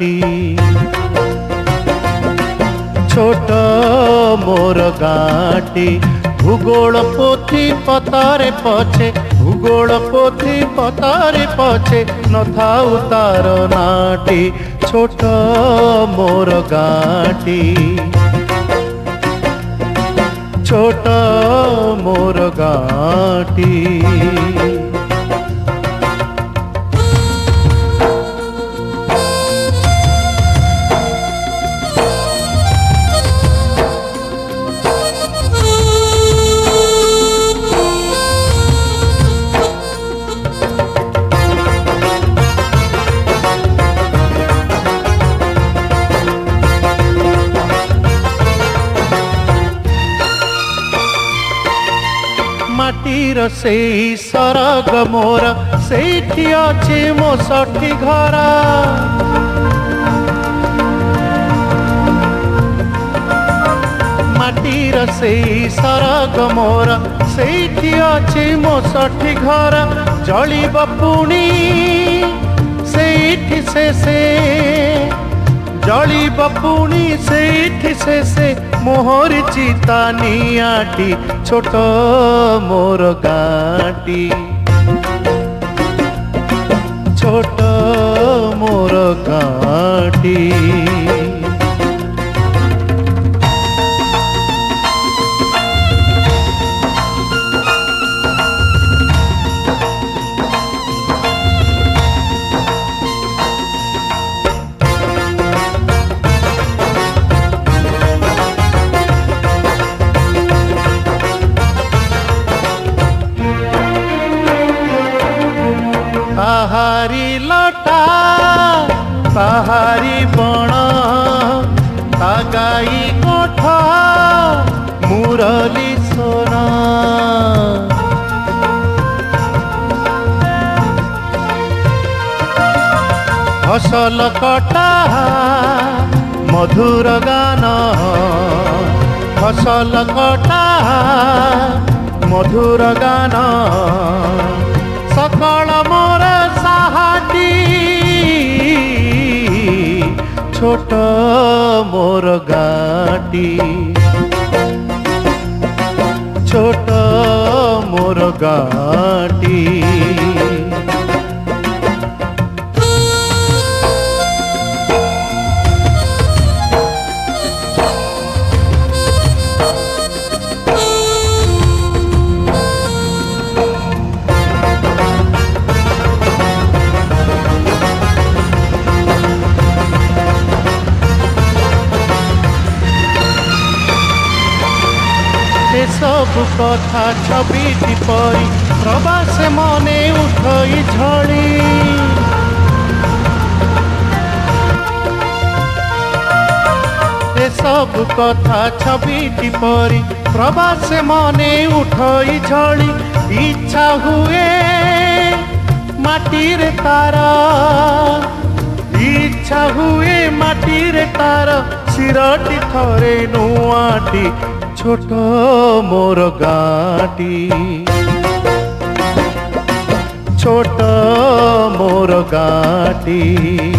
गाँटी छोट मोर गाँटी भूगोल पोथी पतारे पछे भूगोल पोथी पतारे पछे नथाउ तार नाटी छोट मोर गाँटी छोट मोर गाँटी माटीर से सरग मोर सेठी अछि मो सठी घर माटीर से सरग मोर सेठी अछि मो सठी घर जलिब पुणी सेठी से जलिब पुणी सेठी से मोहर चिता नियाटी छोट मोर गाँटी छोट मोर गाँटी ताहारी लटा ताहारी बण तागाई कोठ मुरली सोना फसल कटा मधुर गान फसल कटा मधुर गान सकल मोर साहाटी छोट मोर गाँटी छोट मोर गाँटी सब कथा छविटी परी प्रवास मने उठई झड़ी सब कथा छविटी परी प्रवास मने उठई झड़ी इच्छा हुए माटीर तार इच्छा हुए माटीर तार शिरटी थरे नुआटी छोट मोर गाँटी छोट मोर गाँटी।